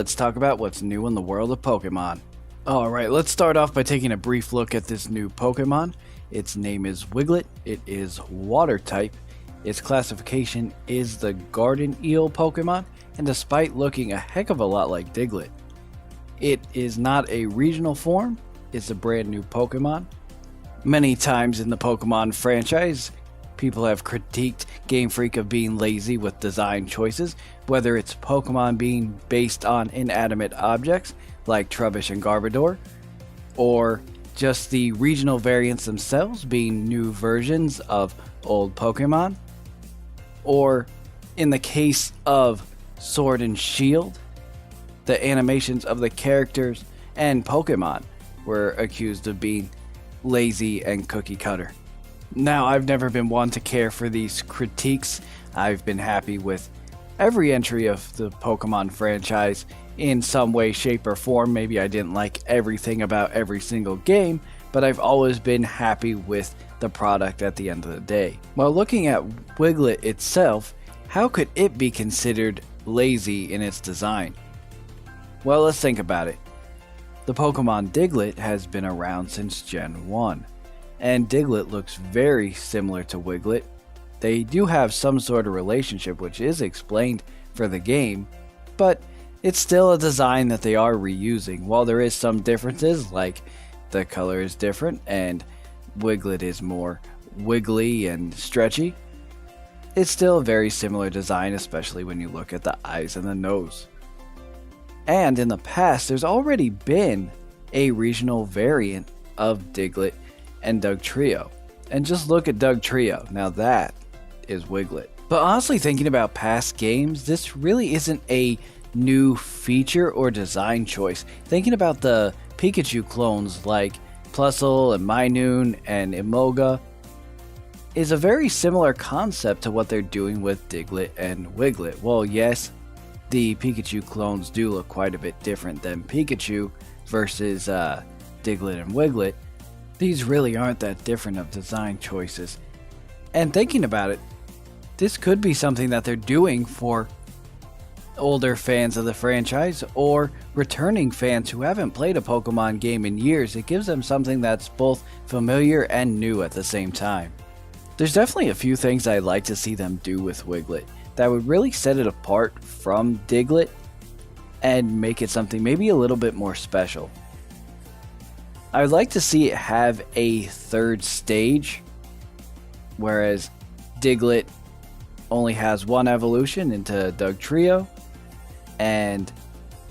Let's talk about what's new in the world of Pokemon. Alright, let's start off by taking a brief look at this new Pokemon. Its name is Wiglet. It is water type. Its classification is the garden eel Pokemon, and despite looking a heck of a lot like Diglett, it is not a regional form. It's a brand new Pokemon. Many times in the Pokemon franchise, people have critiqued Game Freak of being lazy with design choices, whether it's Pokemon being based on inanimate objects like Trubbish and Garbodor, or just the regional variants themselves being new versions of old Pokemon, or in the case of Sword and Shield, the animations of the characters and Pokemon were accused of being lazy and cookie cutter. Now, I've never been one to care for these critiques. I've been happy with every entry of the Pokemon franchise in some way, shape, or form. Maybe I didn't like everything about every single game, but I've always been happy with the product at the end of the day. While looking at Wiglet itself, how could it be considered lazy in its design? Well, let's think about it. The Pokemon Diglett has been around since Gen 1. And Diglett looks very similar to Wiglet. They do have some sort of relationship which is explained for the game, but it's still a design that they are reusing. While there is some differences, like the color is different and Wiglet is more wiggly and stretchy, it's still a very similar design, especially when you look at the eyes and the nose. And in the past, there's already been a regional variant of Diglett and Dugtrio. And just look at Dugtrio. Now that is Wiglet. But honestly, thinking about past games, this really isn't a new feature or design choice. Thinking about the Pikachu clones like Plusle and Minun and Emolga is a very similar concept to what they're doing with Diglett and Wiglet. Well, yes, the Pikachu clones do look quite a bit different than Pikachu versus Diglett and Wiglet. These really aren't that different of design choices. And thinking about it, this could be something that they're doing for older fans of the franchise or returning fans who haven't played a Pokemon game in years. It gives them something that's both familiar and new at the same time. There's definitely a few things I'd like to see them do with Wiglet that would really set it apart from Diglett and make it something maybe a little bit more special. I would like to see it have a third stage, whereas Diglett only has one evolution into Dugtrio, and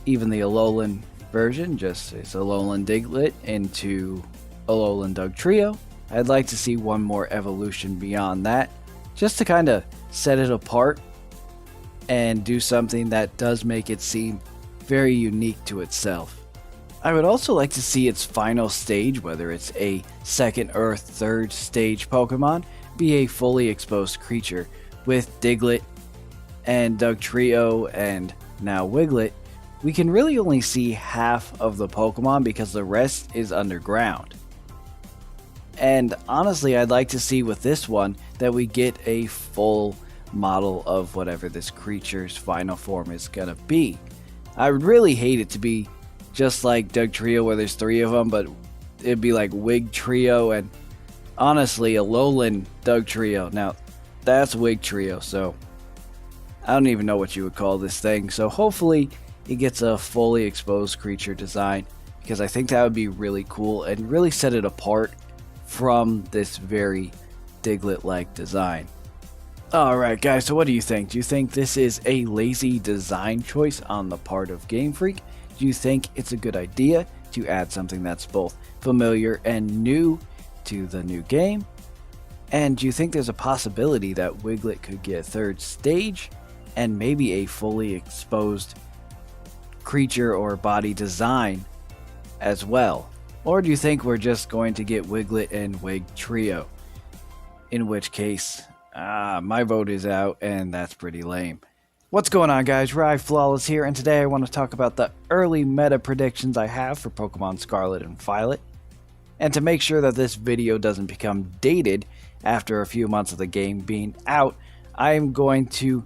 even the Alolan version just is Alolan Diglett into Alolan Dugtrio. I'd like to see one more evolution beyond that, just to kind of set it apart and do something that does make it seem very unique to itself. I would also like to see its final stage, whether it's a second or third stage Pokemon, be a fully exposed creature. With Diglett and Dugtrio and now Wiglet, we can really only see half of the Pokemon because the rest is underground. And honestly, I'd like to see with this one that we get a full model of whatever this creature's final form is gonna be. I would really hate it to be just like Dugtrio where there's 3 of them, but it'd be like Wigtrio and honestly Alolan Dugtrio. Now that's Wigtrio, so I don't even know what you would call this thing. So hopefully it gets a fully exposed creature design, because I think that would be really cool and really set it apart from this very Diglett-like design. Alright guys, so what do you think? Do you think this is a lazy design choice on the part of Game Freak? Do you think it's a good idea to add something that's both familiar and new to the new game? And do you think there's a possibility that Wiglet could get a third stage and maybe a fully exposed creature or body design as well? Or do you think we're just going to get Wiglet and Wigtrio? In which case, my vote is out, and that's pretty lame. What's going on, guys? Flawless here, and today I want to talk about the early meta predictions I have for Pokemon Scarlet and Violet. And to make sure that this video doesn't become dated after a few months of the game being out, I'm going to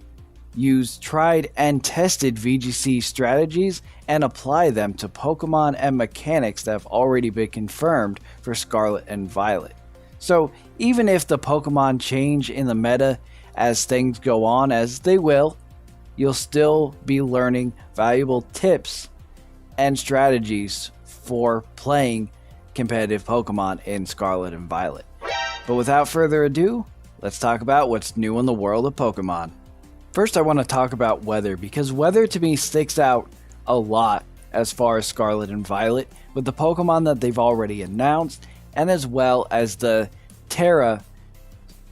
use tried and tested VGC strategies and apply them to Pokemon and mechanics that have already been confirmed for Scarlet and Violet. So even if the Pokemon change in the meta as things go on, as they will, you'll still be learning valuable tips and strategies for playing competitive Pokemon in Scarlet and Violet. But without further ado, let's talk about what's new in the world of Pokemon. First, I want to talk about weather, because weather to me sticks out a lot as far as Scarlet and Violet with the Pokemon that they've already announced, and as well as the Terra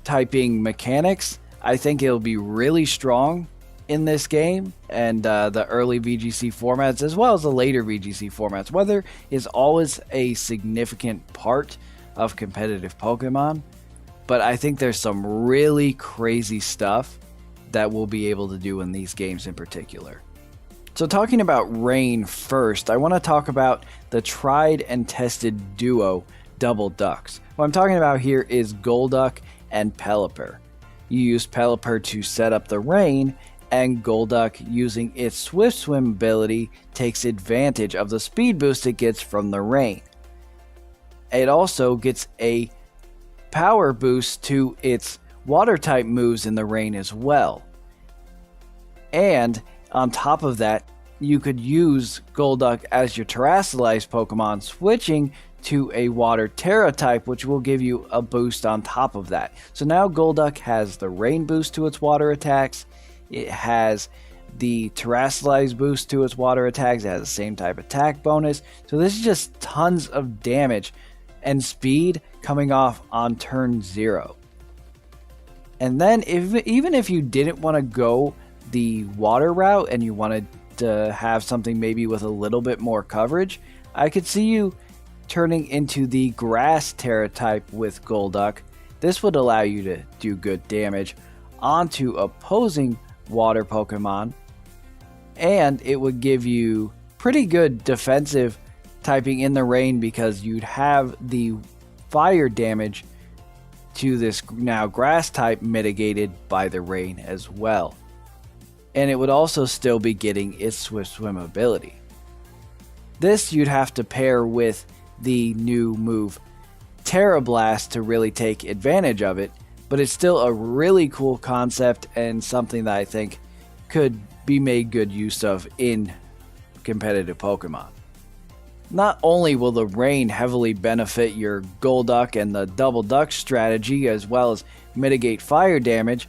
typing mechanics. I think it'll be really strong in this game, and the early VGC formats as well as the later VGC formats. Weather is always a significant part of competitive Pokemon, but I think there's some really crazy stuff that we'll be able to do in these games in particular. So talking about rain first, I want to talk about the tried and tested duo Double Ducks. What I'm talking about here is Golduck and Pelipper. You use Pelipper to set up the rain, and Golduck, using its Swift Swim ability, takes advantage of the speed boost it gets from the rain. It also gets a power boost to its water type moves in the rain as well. And on top of that, you could use Golduck as your Terrestrialized Pokemon, switching to a Water Terra type, which will give you a boost on top of that. So now Golduck has the rain boost to its water attacks, it has the Terrestrialized boost to its water attacks, it has the same type attack bonus. So this is just tons of damage and speed coming off on turn 0. And then even if you didn't want to go the water route and you wanted to have something maybe with a little bit more coverage, I could see you turning into the Grass Terra type with Golduck. This would allow you to do good damage onto opposing water Pokemon, and it would give you pretty good defensive typing in the rain, because you'd have the fire damage to this now grass type mitigated by the rain as well. And it would also still be getting its Swift Swim ability. This you'd have to pair with the new move Terra Blast to really take advantage of it, but it's still a really cool concept and something that I think could be made good use of in competitive Pokemon. Not only will the rain heavily benefit your Golduck and the Double Duck strategy, as well as mitigate fire damage,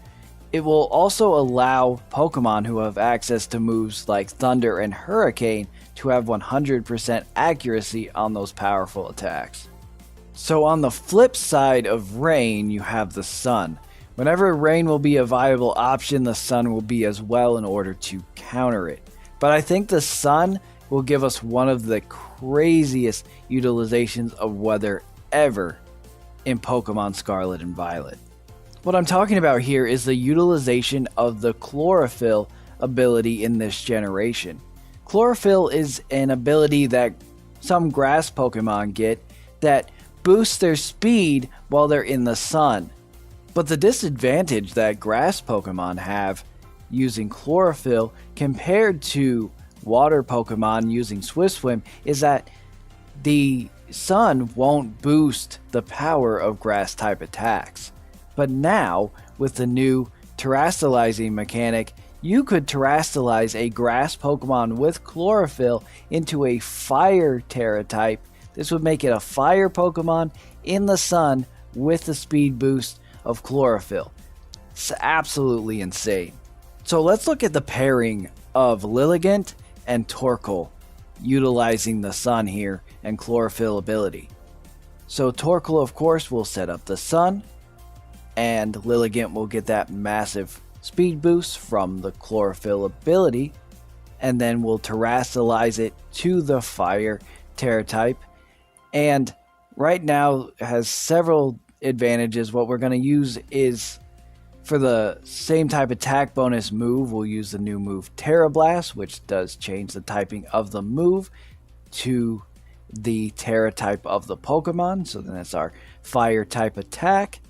it will also allow Pokemon who have access to moves like Thunder and Hurricane to have 100% accuracy on those powerful attacks. So on the flip side of rain, you have the sun. Whenever rain will be a viable option, the sun will be as well in order to counter it. But I think the sun will give us one of the craziest utilizations of weather ever in Pokemon Scarlet and Violet. What I'm talking about here is the utilization of the Chlorophyll ability in this generation. Chlorophyll is an ability that some grass Pokemon get that boosts their speed while they're in the sun. But the disadvantage that grass Pokemon have using Chlorophyll compared to water Pokemon using Swift Swim is that the sun won't boost the power of grass type attacks. But now, with the new Terrestrializing mechanic, you could Terrestrialize a grass Pokemon with Chlorophyll into a Fire Terra type. This would make it a fire Pokemon in the sun with the speed boost of Chlorophyll. It's absolutely insane. So let's look at the pairing of Lilligant and Torkoal utilizing the sun here and Chlorophyll ability. So Torkoal, of course, will set up the sun, and Lilligant will get that massive speed boost from the Chlorophyll ability, and then we'll Terrestrialize it to the Fire Terra type. And right now it has several advantages. What we're going to use is, for the same type attack bonus move, we'll use the new move Terra Blast, which does change the typing of the move to the Terra type of the Pokemon. So then that's our Fire type attack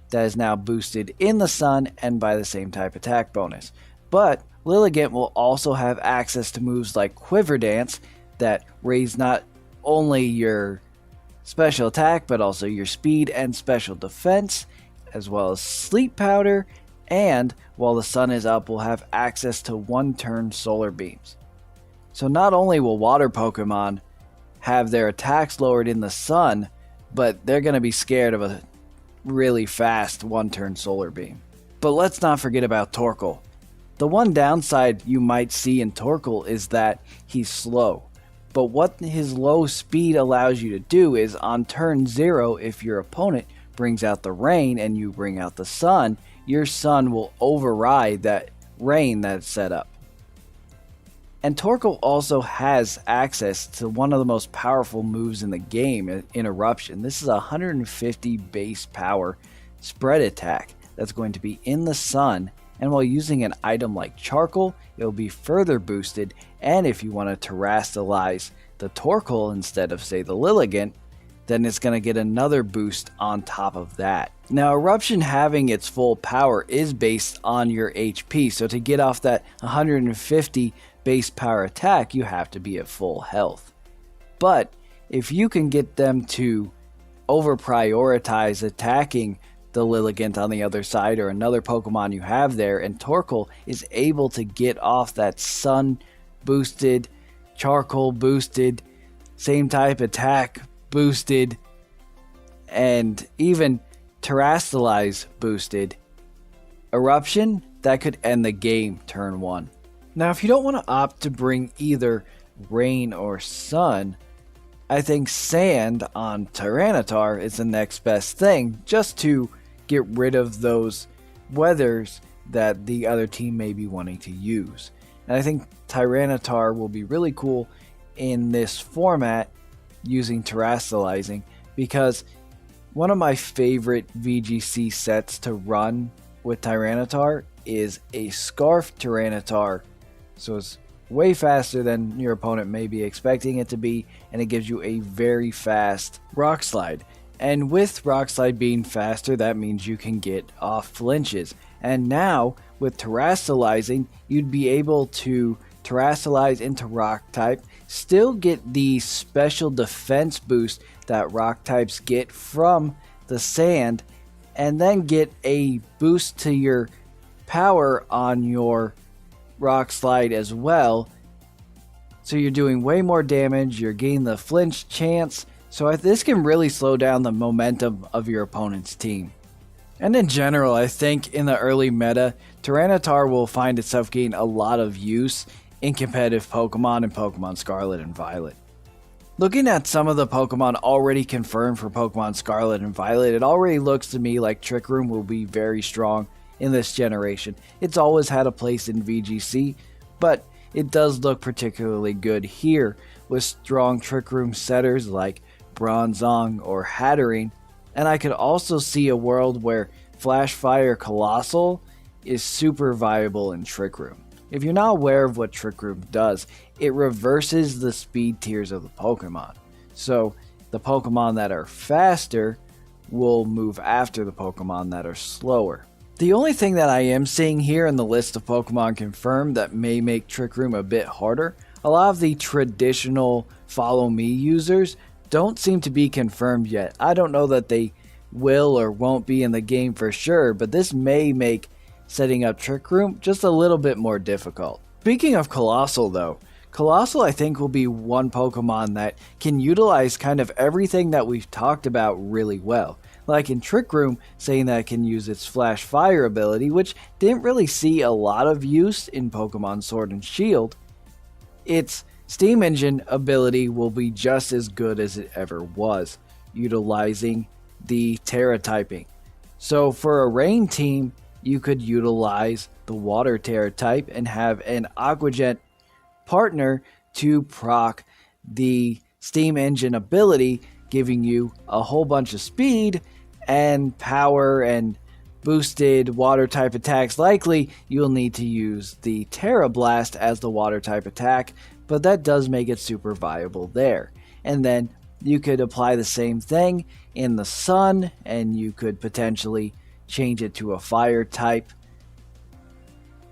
that is now boosted in the sun and by the same type attack bonus. But Lilligant will also have access to moves like Quiver Dance that raise not only your special attack but also your speed and special defense, as well as Sleep Powder, and while the sun is up will have access to 1-turn solar beams. So not only will water Pokemon have their attacks lowered in the sun, but they're going to be scared of a really fast 1-turn solar beam. But let's not forget about Torkoal. The one downside you might see in Torkoal is that he's slow. But what his low speed allows you to do is on turn 0, if your opponent brings out the rain and you bring out the sun, your sun will override that rain that's set up. And Torkoal also has access to one of the most powerful moves in the game, in Eruption. This is a 150 base power spread attack that's going to be in the sun, and while using an item like Charcoal, it will be further boosted, and if you want to terrestrialize the Torkoal instead of, say, the Lilligant, then it's going to get another boost on top of that. Now, Eruption having its full power is based on your HP, so to get off that 150 base power attack, you have to be at full health. But if you can get them to over prioritize attacking the Lilligant on the other side or another Pokemon you have there, and Torkoal is able to get off that sun boosted, Charcoal boosted, same type attack boosted, and even Terrestrialize boosted Eruption, that could end the game turn 1. Now, if you don't want to opt to bring either rain or sun, I think sand on Tyranitar is the next best thing, just to get rid of those weathers that the other team may be wanting to use. And I think Tyranitar will be really cool in this format using terrestrializing, because one of my favorite VGC sets to run with Tyranitar is a Scarf Tyranitar. So it's way faster than your opponent may be expecting it to be, and it gives you a very fast Rock Slide. And with Rock Slide being faster, that means you can get off flinches. And now, with terrestrializing, you'd be able to terrestrialize into Rock type, still get the special defense boost that Rock types get from the sand, and then get a boost to your power on your Rock Slide as well. So you're doing way more damage, you're getting the flinch chance, so this can really slow down the momentum of your opponent's team. And in general, I think in the early meta, Tyranitar will find itself getting a lot of use in competitive Pokemon and Pokemon Scarlet and Violet. Looking at some of the Pokemon already confirmed for Pokemon Scarlet and Violet, it already looks to me like Trick Room will be very strong in this generation. It's always had a place in VGC, but it does look particularly good here with strong Trick Room setters like Bronzong or Hatterene, and I could also see a world where Flash Fire Colossal is super viable in Trick Room. If you're not aware of what Trick Room does, it reverses the speed tiers of the Pokemon. So the Pokemon that are faster will move after the Pokemon that are slower. The only thing that I am seeing here in the list of Pokemon confirmed that may make Trick Room a bit harder, a lot of the traditional Follow Me users don't seem to be confirmed yet. I don't know that they will or won't be in the game for sure, but this may make setting up Trick Room just a little bit more difficult. Speaking of Colossal though, Colossal I think will be one Pokemon that can utilize kind of everything that we've talked about really well. Like in Trick Room, saying that it can use its Flash Fire ability, which didn't really see a lot of use in Pokemon Sword and Shield. Its Steam Engine ability will be just as good as it ever was, utilizing the Terra typing. So for a Rain team, you could utilize the Water Terra type and have an Aqua Jet partner to proc the Steam Engine ability, giving you a whole bunch of speed and power and boosted water type attacks. Likely you'll need to use the Terra Blast as the water type attack, but that does make it super viable there. And then you could apply the same thing in the Sun, and you could potentially change it to a fire type.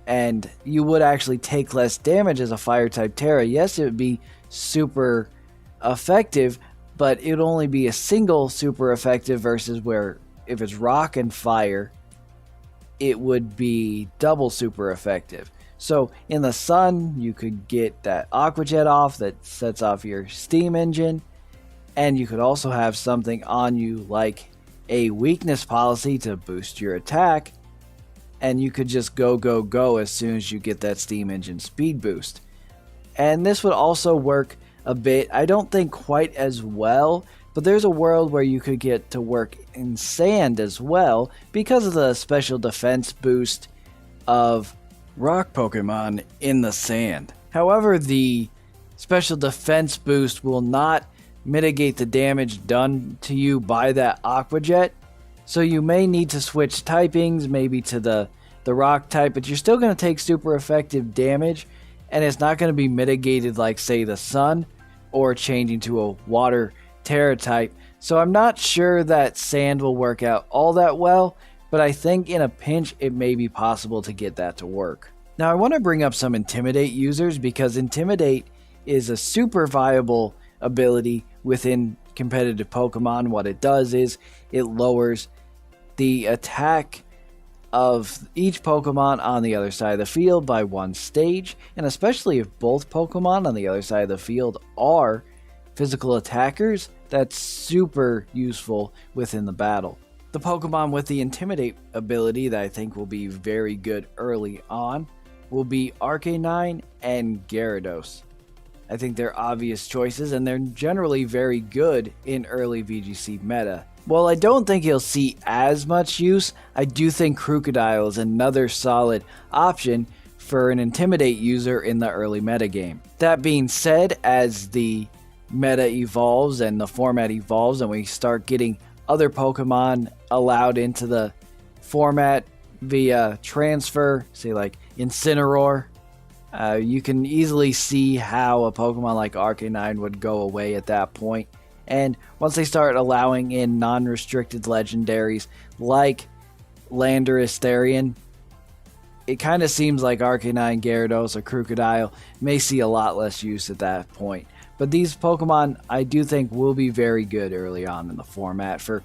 and you would actually take less damage as a fire type Terra. Yes, it would be super effective, but it would only be a single super effective versus where if it's rock and fire, it would be double super effective. So in the sun, you could get that Aqua Jet off that sets off your steam engine, and you could also have something on you like a weakness policy to boost your attack, and you could just go as soon as you get that steam engine speed boost. And this would also work a bit, I don't think quite as well, but there's a world where you could get to work in sand as well because of the special defense boost of rock Pokemon in the sand. However, the special defense boost will not mitigate the damage done to you by that Aqua Jet, so you may need to switch typings, maybe to the rock type, but you're still going to take super effective damage, and it's not going to be mitigated like, say, the sun or changing to a water Terra type. So I'm not sure that sand will work out all that well, but I think in a pinch it may be possible to get that to work. Now I want to bring up some Intimidate users, because Intimidate is a super viable ability within competitive Pokemon. What it does is it lowers the attack of each Pokemon on the other side of the field by 1 stage, and especially if both Pokemon on the other side of the field are physical attackers, that's super useful within the battle. The Pokemon with the Intimidate ability that I think will be very good early on will be Arcanine and Gyarados. I think they're obvious choices, and they're generally very good in early VGC meta. While I don't think he'll see as much use, I do think Crocodile is another solid option for an Intimidate user in the early metagame. That being said, as the meta evolves and the format evolves and we start getting other Pokemon allowed into the format via transfer, say like Incineroar, you can easily see how a Pokemon like Arcanine would go away at that point. And once they start allowing in non-restricted legendaries like Landorus Therian, it kind of seems like Arcanine, Gyarados, or Crocodile may see a lot less use at that point. But these Pokemon I do think will be very good early on in the format for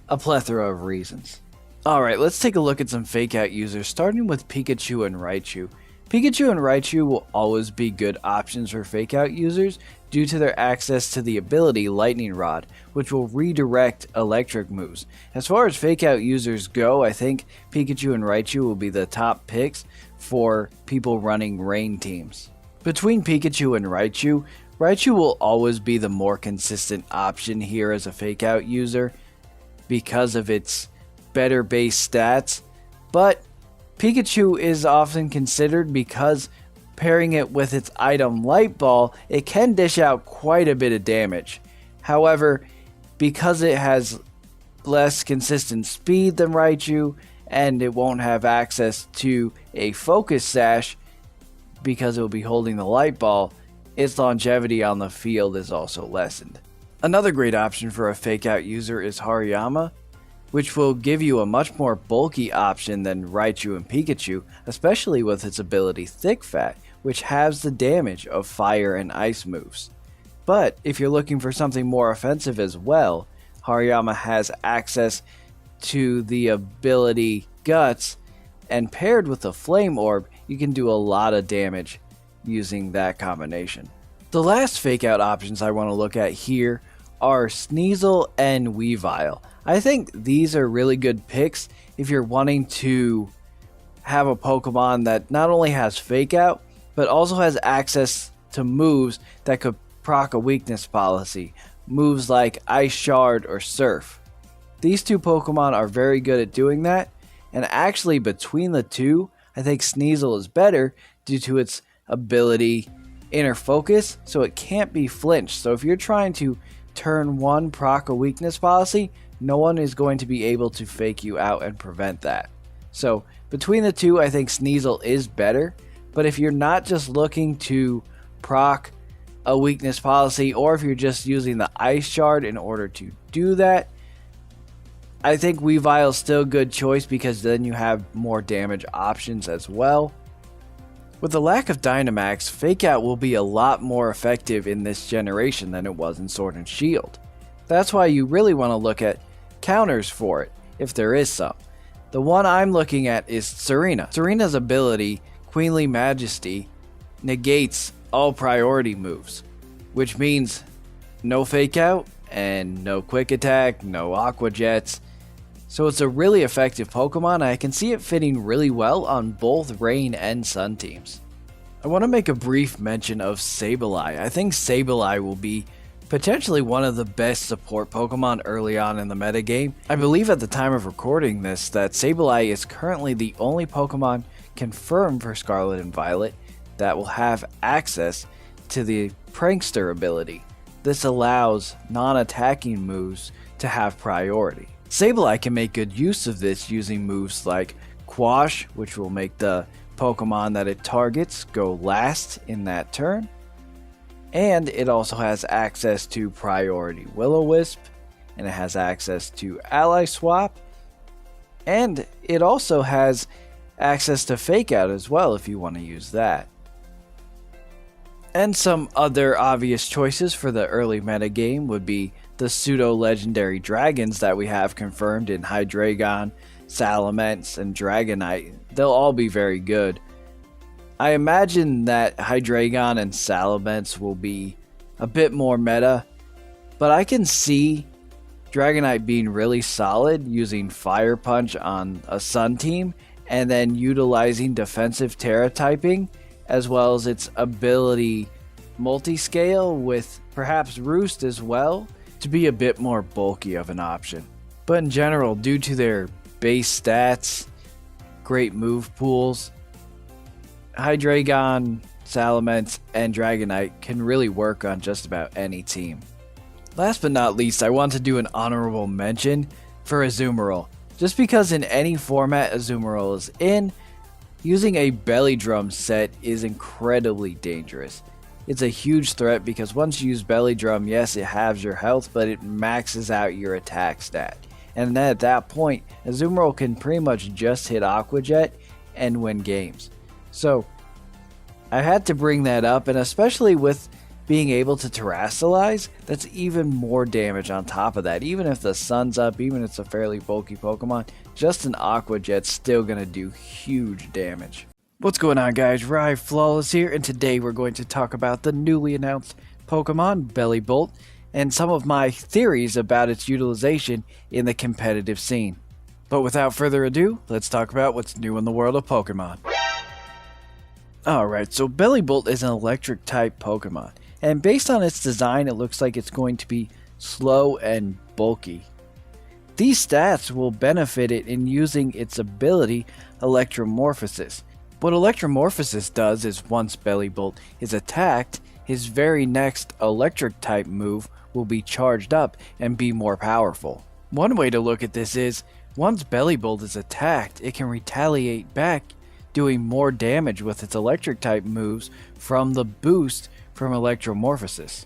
a plethora of reasons. Alright, let's take a look at some Fake Out users, starting with Pikachu and Raichu. Pikachu and Raichu will always be good options for Fake Out users due to their access to the ability Lightning Rod, which will redirect electric moves. As far as Fake Out users go, I think Pikachu and Raichu will be the top picks for people running rain teams. Between Pikachu and Raichu, Raichu will always be the more consistent option here as a Fake Out user because of its better base stats, but Pikachu is often considered because pairing it with its item Light Ball, it can dish out quite a bit of damage. However, because it has less consistent speed than Raichu, and it won't have access to a Focus Sash because it will be holding the Light Ball, its longevity on the field is also lessened. Another great option for a Fake Out user is Hariyama, which will give you a much more bulky option than Raichu and Pikachu, especially with its ability Thick Fat, which halves the damage of fire and ice moves. But if you're looking for something more offensive as well, Hariyama has access to the ability Guts, and paired with the Flame Orb, you can do a lot of damage using that combination. The last Fake Out options I want to look at here are Sneasel and Weavile. I think these are really good picks if you're wanting to have a Pokemon that not only has Fake Out, but also has access to moves that could proc a weakness policy, moves like Ice Shard or Surf. These two Pokemon are very good at doing that, and actually between the two, I think Sneasel is better due to its ability Inner Focus, so it can't be flinched. So if you're trying to turn one proc a weakness policy, no one is going to be able to fake you out and prevent that. So between the two, I think Sneasel is better, but if you're not just looking to proc a weakness policy, or if you're just using the Ice Shard in order to do that, I think Weavile is still a good choice because then you have more damage options as well. With the lack of Dynamax, Fake Out will be a lot more effective in this generation than it was in Sword and Shield. That's why you really want to look at counters for it, if there is some. The one I'm looking at is Serena. Serena's ability, Queenly Majesty, negates all priority moves, which means no Fake Out and no Quick Attack, no Aqua Jets. So it's a really effective Pokemon, and I can see it fitting really well on both Rain and Sun teams. I want to make a brief mention of Sableye. I think Sableye will be potentially one of the best support Pokemon early on in the metagame. I believe at the time of recording this that Sableye is currently the only Pokemon confirmed for Scarlet and Violet that will have access to the Prankster ability. This allows non-attacking moves to have priority. Sableye can make good use of this using moves like Quash, which will make the Pokemon that it targets go last in that turn. And it also has access to Priority Will-O-Wisp, and it has access to Ally Swap, and it also has access to Fake Out as well if you want to use that. And some other obvious choices for the early metagame would be the pseudo-legendary dragons that we have confirmed in Hydreigon, Salamence, and Dragonite. They'll all be very good. I imagine that Hydreigon and Salamence will be a bit more meta, but I can see Dragonite being really solid using Fire Punch on a Sun team and then utilizing defensive Terra typing as well as its ability multi-scale with perhaps Roost as well to be a bit more bulky of an option. But in general, due to their base stats, great move pools, Hydreigon, Salamence, and Dragonite can really work on just about any team. Last but not least, I want to do an honorable mention for Azumarill. Just because in any format Azumarill is in, using a Belly Drum set is incredibly dangerous. It's a huge threat because once you use Belly Drum, yes, it halves your health, but it maxes out your attack stat. And then at that point, Azumarill can pretty much just hit Aqua Jet and win games. So, I had to bring that up, and especially with being able to Terrasilize, that's even more damage on top of that. Even if the sun's up, even if it's a fairly bulky Pokemon, just an Aqua Jet's still going to do huge damage. What's going on, guys? Rye Flawless here, and today we're going to talk about the newly announced Pokemon Bellibolt and some of my theories about its utilization in the competitive scene. But without further ado, let's talk about what's new in the world of Pokemon. Alright, so Bellibolt is an electric type Pokemon, and based on its design it looks like it's going to be slow and bulky. These stats will benefit it in using its ability Electromorphosis. What Electromorphosis does is once Bellibolt is attacked, his very next electric type move will be charged up and be more powerful. One way to look at this is, once Bellibolt is attacked, it can retaliate back, doing more damage with its electric type moves from the boost from Electromorphosis.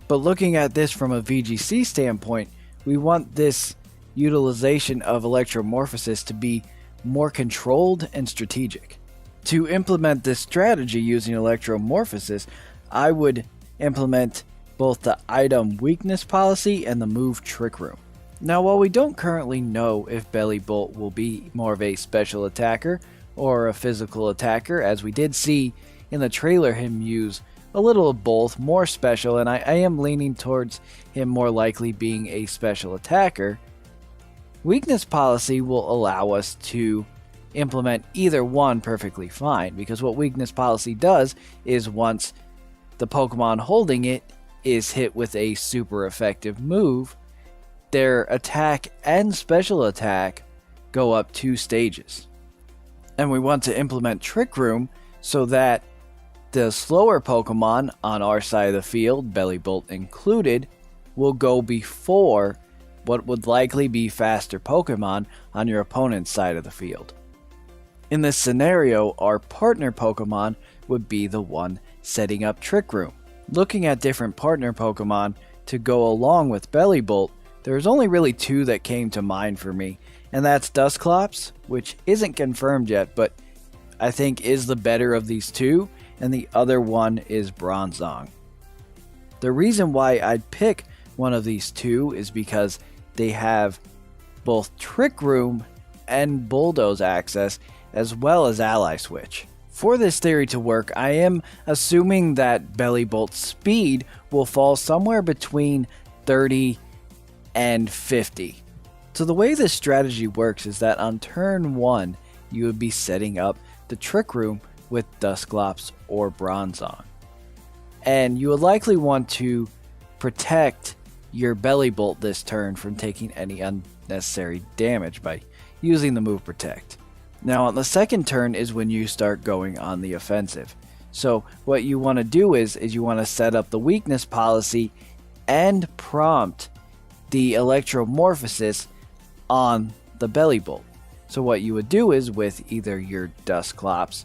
But looking at this from a VGC standpoint, we want this utilization of Electromorphosis to be more controlled and strategic. To implement this strategy using Electromorphosis, I would implement both the item weakness policy and the move Trick Room. Now, while we don't currently know if Bellibolt will be more of a special attacker or a physical attacker, as we did see in the trailer him use a little of both, more special, and I am leaning towards him more likely being a special attacker, weakness policy will allow us to implement either one perfectly fine, because what weakness policy does is once the Pokemon holding it is hit with a super effective move, their attack and special attack go up 2 stages. And we want to implement Trick Room so that the slower Pokemon on our side of the field, Bellibolt included, will go before what would likely be faster Pokemon on your opponent's side of the field. In this scenario, our partner Pokemon would be the one setting up Trick Room. Looking at different partner Pokemon to go along with Bellibolt, there's only really 2 that came to mind for me, and that's Dusclops, which isn't confirmed yet, but I think is the better of these two, and the other one is Bronzong. The reason why I'd pick one of these two is because they have both Trick Room and Bulldoze access, as well as Ally Switch. For this theory to work, I am assuming that Bellibolt's speed will fall somewhere between 30 and 50. So the way this strategy works is that on turn 1, you would be setting up the Trick Room with Dusclops or Bronzong. And you would likely want to protect your Bellibolt this turn from taking any unnecessary damage by using the move Protect. Now on the second turn is when you start going on the offensive. So what you want to do is you want to set up the weakness policy and prompt the Electromorphosis on the Bellibolt. So what you would do is with either your Dusclops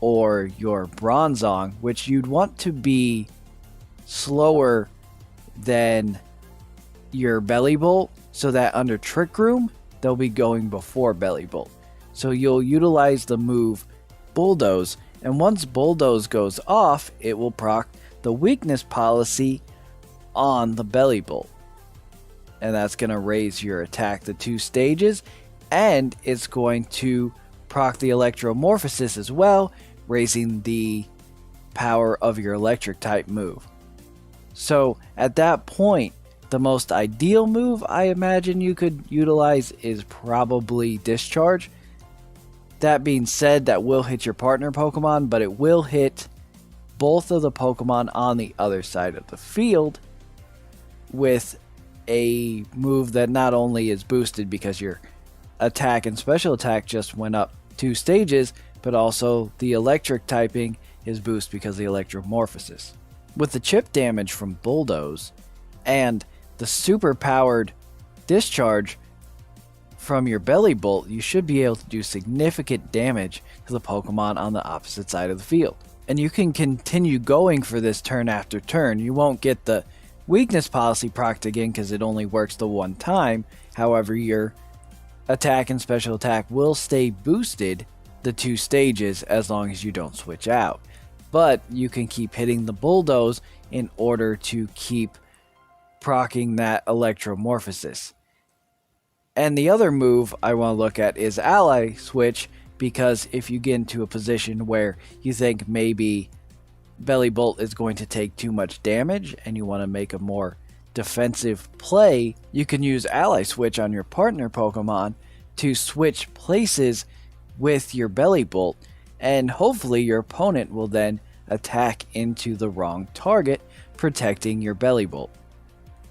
or your Bronzong, which you'd want to be slower than your Bellibolt, so that under Trick Room, they'll be going before Bellibolt. So you'll utilize the move Bulldoze, and once Bulldoze goes off, it will proc the weakness policy on the Bellibolt. And that's going to raise your attack to 2 stages, and it's going to proc the Electromorphosis as well, raising the power of your electric type move. So at that point, the most ideal move I imagine you could utilize is probably Discharge. That being said, that will hit your partner Pokemon, but it will hit both of the Pokemon on the other side of the field with a move that not only is boosted because your attack and special attack just went up 2 stages, but also the electric typing is boosted because of the Electromorphosis. With the chip damage from Bulldoze and the super powered Discharge from your Bellibolt, you should be able to do significant damage to the Pokemon on the opposite side of the field. And you can continue going for this turn after turn. You won't get the weakness policy procced again because it only works the one time. However, your attack and special attack will stay boosted the 2 stages as long as you don't switch out. But you can keep hitting the Bulldoze in order to keep proccing that Electromorphosis. And the other move I want to look at is Ally Switch, because if you get into a position where you think maybe Bellibolt is going to take too much damage and you want to make a more defensive play, you can use Ally Switch on your partner Pokemon to switch places with your Bellibolt, and hopefully your opponent will then attack into the wrong target, protecting your Bellibolt,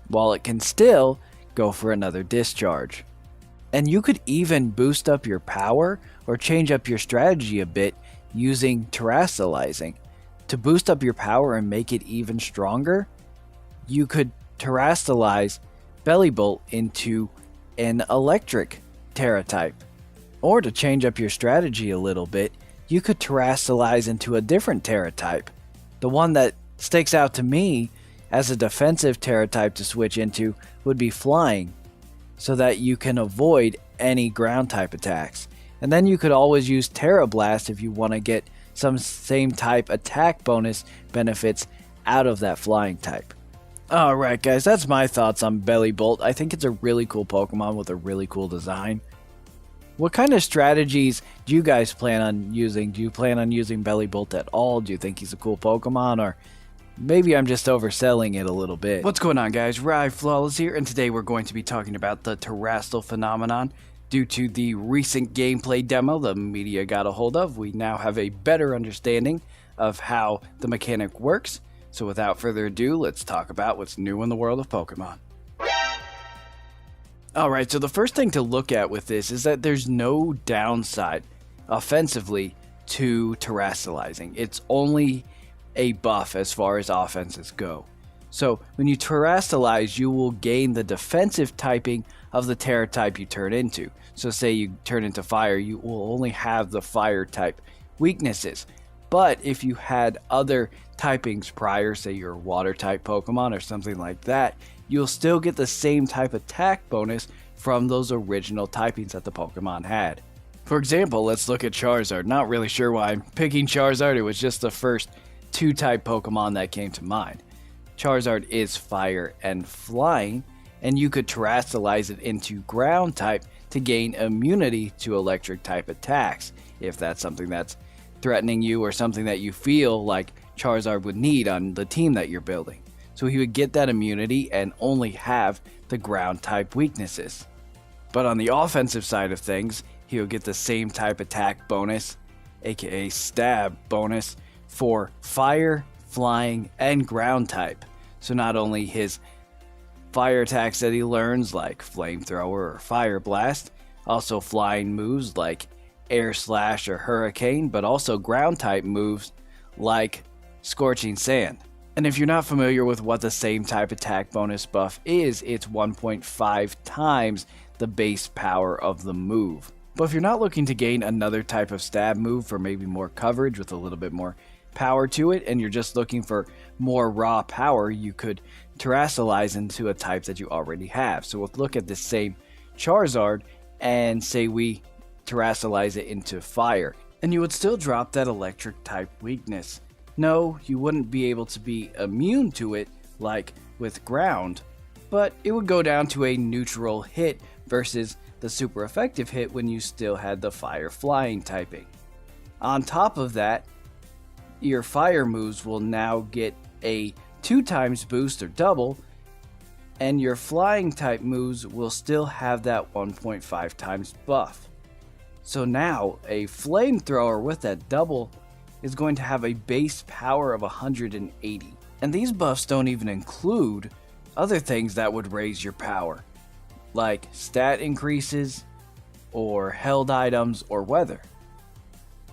while it can still go for another Discharge. And you could even boost up your power or change up your strategy a bit using Terastallizing. To boost up your power and make it even stronger, you could Terastallize Bellibolt into an electric Terra type. Or to change up your strategy a little bit, you could Terastallize into a different Terra type. The one that sticks out to me as a defensive Terra type to switch into would be Flying, so that you can avoid any ground type attacks. And then you could always use Terra Blast if you want to get some same type attack bonus benefits out of that Flying type. Alright guys, that's my thoughts on Bellibolt. I think it's a really cool Pokemon with a really cool design. What kind of strategies do you guys plan on using? Do you plan on using Bellibolt at all? Do you think he's a cool Pokemon, or maybe I'm just overselling it a little bit? What's going on guys, Flawless here, and today we're going to be talking about the Terastal phenomenon. Due to the recent gameplay demo the media got a hold of, we now have a better understanding of how the mechanic works. So without further ado, let's talk about what's new in the world of Pokemon. Alright, so the first thing to look at with this is that there's no downside offensively to Terastallizing. It's only a buff as far as offenses go. So when you Terastallize, you will gain the defensive typing of the Terra type you turn into. So say you turn into Fire, you will only have the Fire type weaknesses. But if you had other typings prior, say you're a Water type Pokemon or something like that, you'll still get the same type attack bonus from those original typings that the Pokemon had. For example, let's look at Charizard. Not really sure why I'm picking Charizard, it was just the first 2-type Pokemon that came to mind. Charizard is fire and flying, and you could terrestrialize it into ground type to gain immunity to electric type attacks, if that's something that's threatening you or something that you feel like Charizard would need on the team that you're building. So he would get that immunity and only have the ground type weaknesses. But on the offensive side of things, he would get the same type attack bonus, aka stab bonus, for fire, flying, and ground type. So not only his fire attacks that he learns like flamethrower or fire blast, also flying moves like air slash or hurricane, but also ground type moves like scorching sand. And if you're not familiar with what the same type attack bonus buff is, it's 1.5 times the base power of the move. But if you're not looking to gain another type of stab move for maybe more coverage with a little bit more power to it, and you're just looking for more raw power, you could terrestrialize into a type that you already have. So we'll look at the same Charizard and say we terrestrialize it into fire, and you would still drop that electric type weakness. No, you wouldn't be able to be immune to it like with ground, but it would go down to a neutral hit versus the super effective hit when you still had the fire flying typing. On top of that, your fire moves will now get a 2 times boost or double, and your flying type moves will still have that 1.5 times buff. So now a flamethrower with that double is going to have a base power of 180. And these buffs don't even include other things that would raise your power, like stat increases, or held items, or weather.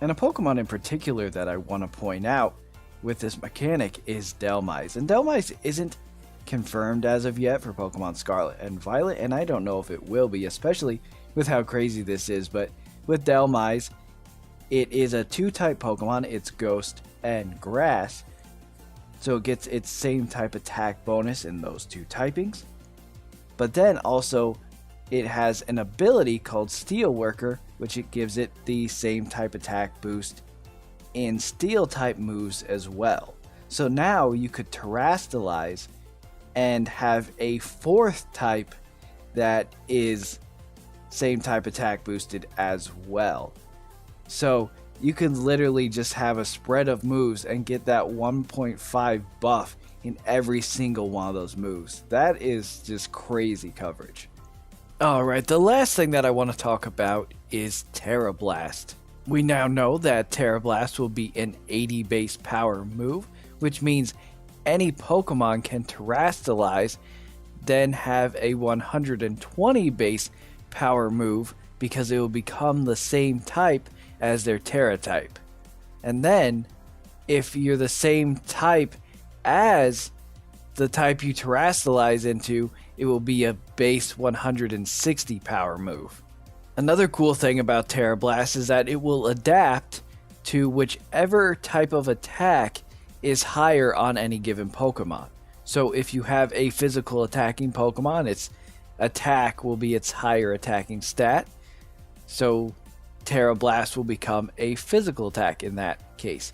And a Pokemon in particular that I want to point out with this mechanic is Dhelmise. And Dhelmise isn't confirmed as of yet for Pokemon Scarlet and Violet, and I don't know if it will be, especially with how crazy this is. But with Dhelmise, it is a 2-type Pokemon. It's Ghost and Grass, so it gets its same type attack bonus in those 2 typings. But then also it has an ability called Steel Worker, which it gives it the same type attack boost in steel type moves as well. So now you could terrestrialize and have a 4th type that is same type attack boosted as well. So you can literally just have a spread of moves and get that 1.5 buff in every single one of those moves. That is just crazy coverage. Alright, the last thing that I want to talk about is Terra Blast. We now know that Terra Blast will be an 80 base power move, which means any Pokemon can terrestrialize, then have a 120 base power move because it will become the same type as their Terra type. And then, if you're the same type as the type you terrestrialize into, it will be a base 160 power move. Another cool thing about Terra Blast is that it will adapt to whichever type of attack is higher on any given Pokemon. So if you have a physical attacking Pokemon, its attack will be its higher attacking stat. So Terra Blast will become a physical attack in that case.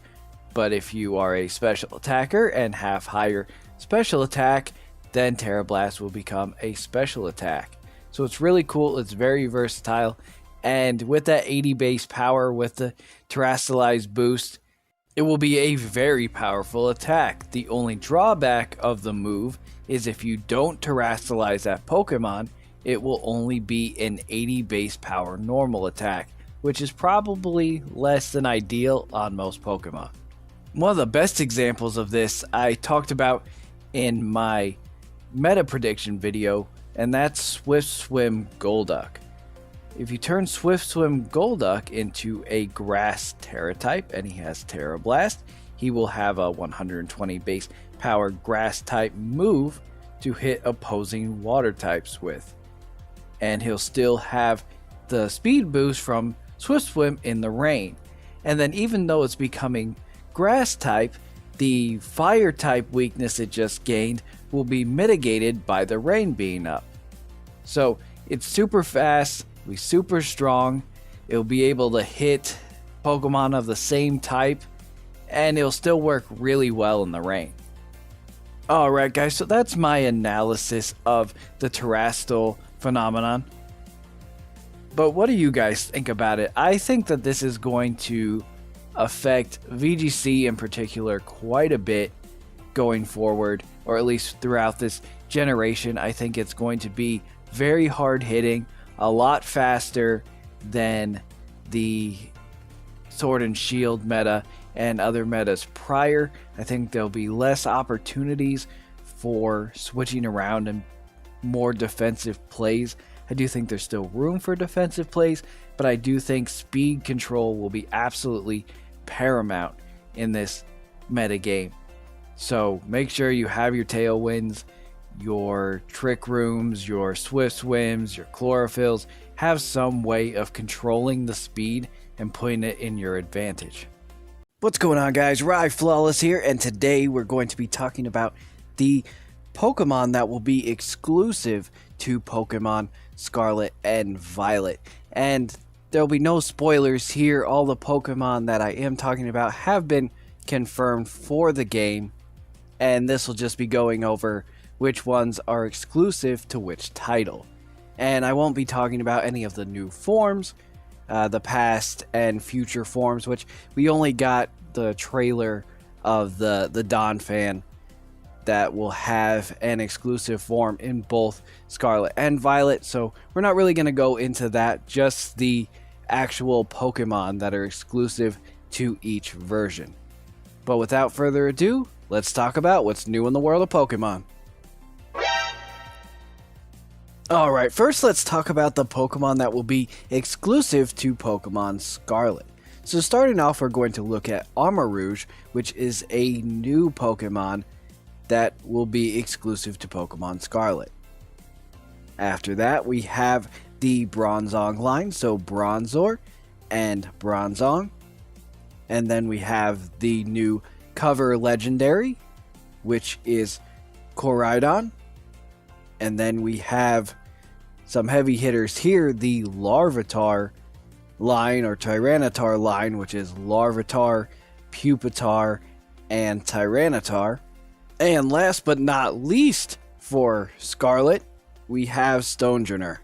But if you are a special attacker and have higher special attack, then Terra Blast will become a special attack. So it's really cool, it's very versatile, and with that 80 base power with the terrestrialized boost, it will be a very powerful attack. The only drawback of the move is if you don't terrestrialize that Pokemon, it will only be an 80 base power normal attack, which is probably less than ideal on most Pokemon. One of the best examples of this I talked about in my meta prediction video, and that's Swift Swim Golduck. If you turn Swift Swim Golduck into a grass Terra type and he has Terra Blast, he will have a 120 base power grass type move to hit opposing water types with. And he'll still have the speed boost from Swift Swim in the rain. And then even though it's becoming grass type, the fire type weakness it just gained will be mitigated by the rain being up. So it's super fast, super strong, It'll be able to hit Pokemon of the same type, and it'll still work really well in the rain. Alright guys, so that's my analysis of the Terastal phenomenon. But what do you guys think about it? I think that this is going to affect VGC in particular quite a bit going forward, or at least throughout this generation. I think it's going to be very hard hitting, a lot faster than the Sword and Shield meta and other metas prior. I think there'll be less opportunities for switching around and more defensive plays. I do think there's still room for defensive plays, but I do think speed control will be absolutely paramount in this meta game. So make sure you have your Tailwinds, your Trick Rooms, your Swift Swims, your Chlorophylls. Have some way of controlling the speed and putting it in your advantage. What's going on, guys? Rye Flawless here, and today we're going to be talking about the Pokemon that will be exclusive to Pokemon Scarlet and Violet. And there'll be no spoilers here. All the Pokemon that I am talking about have been confirmed for the game, and this will just be going over which ones are exclusive to which title. And I won't be talking about any of the new forms, the past and future forms, which we only got the trailer of the Donphan that will have an exclusive form in both Scarlet and Violet. So we're not really going to go into that, just the actual Pokemon that are exclusive to each version. But without further ado, let's talk about what's new in the world of Pokemon. Alright, first let's talk about the Pokemon that will be exclusive to Pokemon Scarlet. So starting off, we're going to look at Armarouge, which is a new Pokemon that will be exclusive to Pokemon Scarlet. After that, we have the Bronzong line, so Bronzor and Bronzong. And then we have the new cover legendary, which is Koraidon. And then we have some heavy hitters here, the Larvitar line or Tyranitar line, which is Larvitar, Pupitar, and Tyranitar. And last but not least for Scarlet, we have Stonjourner.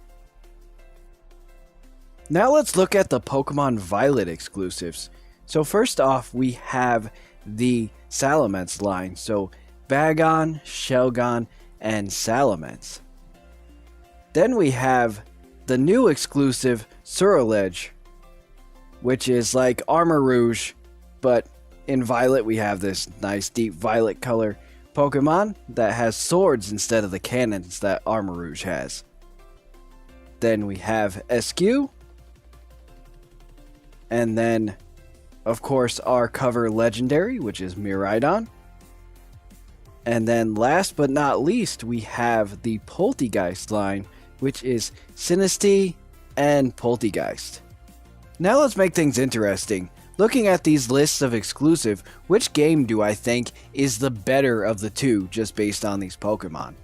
Now let's look at the Pokemon Violet exclusives. So first off, we have the Salamence line, so Bagon, Shelgon, and Salamence. Then we have the new exclusive Suralege, which is like Armarouge, but in Violet we have this nice deep violet color Pokemon that has swords instead of the cannons that Armarouge has. Then we have Eskew, and then of course our cover legendary, which is Miraidon. And then last but not least, we have the Poltegeist line, which is Sinistea and Poltegeist. Now let's make things interesting. Looking at these lists of exclusive, which game do I think is the better of the two, just based on these Pokemon?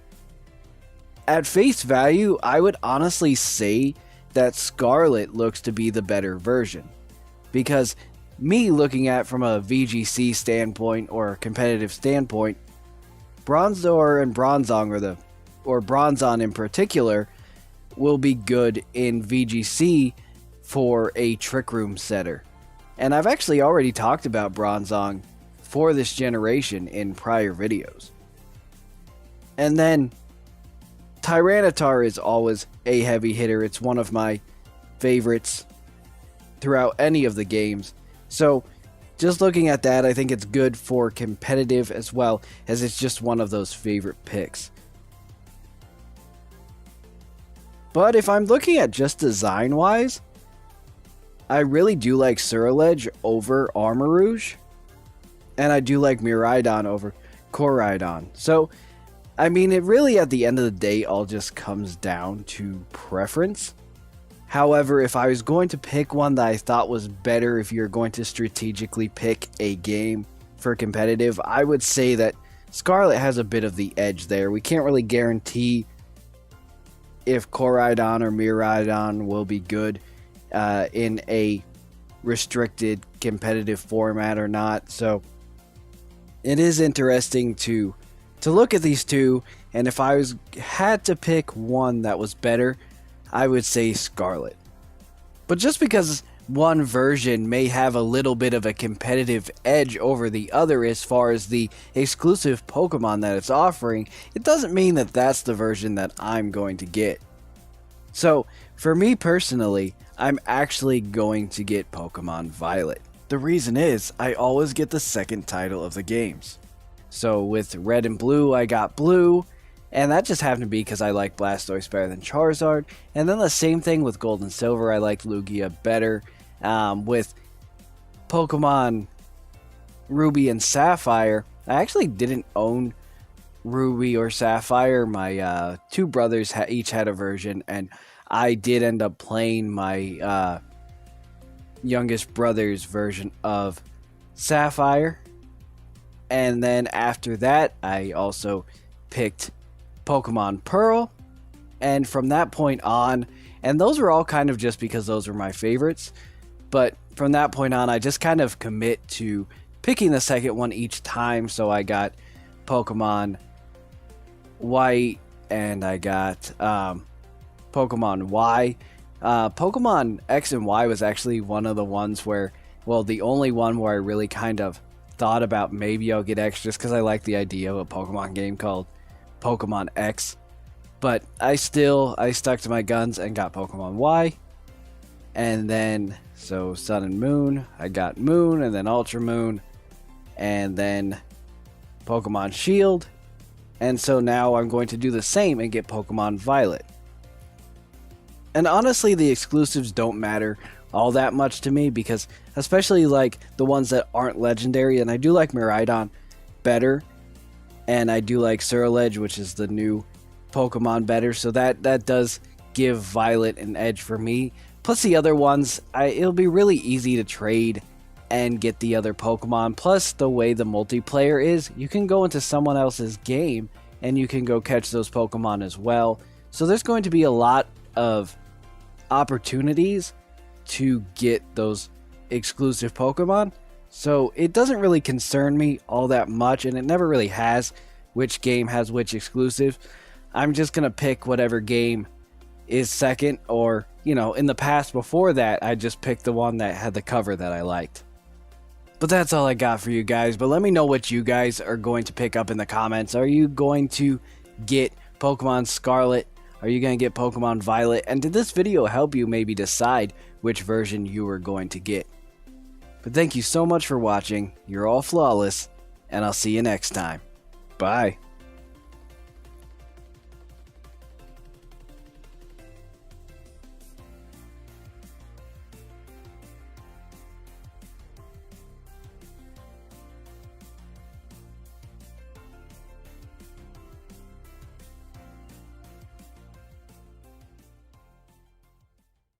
At face value, I would honestly say that Scarlet looks to be the better version. Because me looking at from a VGC standpoint or a competitive standpoint, Bronzor and Bronzong, or Bronzong in particular, will be good in VGC for a Trick Room setter. And I've actually already talked about Bronzong for this generation in prior videos. And then Tyranitar is always a heavy hitter. It's one of my favorites throughout any of the games. So just looking at that, I think it's good for competitive as well, as it's just one of those favorite picks. But if I'm looking at just design-wise, I really do like Suralege over Armarouge, and I do like Miraidon over Koraidon. So, I mean, it really, at the end of the day, all just comes down to preference. However, if I was going to pick one that I thought was better if you're going to strategically pick a game for competitive, I would say that Scarlet has a bit of the edge there. We can't really guarantee if Koraidon or Miraidon will be good, in a restricted competitive format or not. So it is interesting to look at these two, and if I had to pick one that was better, I would say Scarlet. But just because one version may have a little bit of a competitive edge over the other as far as the exclusive Pokemon that it's offering, it doesn't mean that that's the version that I'm going to get. So, for me personally, I'm actually going to get Pokemon Violet. The reason is, I always get the second title of the games. So with Red and Blue, I got Blue, and that just happened to be because I like Blastoise better than Charizard. And then the same thing with Gold and Silver, I liked Lugia better. With Pokemon Ruby and Sapphire, I actually didn't own Ruby or Sapphire. My two brothers each had a version, and I did end up playing my youngest brother's version of Sapphire. And then after that, I also picked Pokemon Pearl. And from that point on, and those were all kind of just because those were my favorites. But from that point on, I just kind of commit to picking the second one each time. So I got Pokemon White, and I got Pokemon Y. Pokemon X and Y was actually one of the ones where, well, the only one where I really kind of thought about maybe I'll get X just because I like the idea of a Pokemon game called Pokemon X. But I stuck to my guns and got Pokemon Y. And then, so Sun and Moon, I got Moon, and then Ultra Moon, and then Pokemon Shield. And so now I'm going to do the same and get Pokemon Violet. And honestly, the exclusives don't matter all that much to me, because especially like the ones that aren't legendary, and I do like Miraidon better, and I do like Surledge, which is the new Pokemon, better, so that does give Violet an edge for me. Plus the other ones, it'll be really easy to trade and get the other Pokemon. Plus the way the multiplayer is, you can go into someone else's game and you can go catch those Pokemon as well. So there's going to be a lot of opportunities to get those exclusive Pokemon. So it doesn't really concern me all that much, and it never really has which game has which exclusive. I'm just going to pick whatever game is second, or, you know, in the past before that, I just picked the one that had the cover that I liked. But that's all I got for you guys. But let me know what you guys are going to pick up in the comments. Are you going to get Pokemon Scarlet? Are you going to get Pokemon Violet? And did this video help you maybe decide which version you were going to get? But thank you so much for watching. You're all flawless, and I'll see you next time. Bye.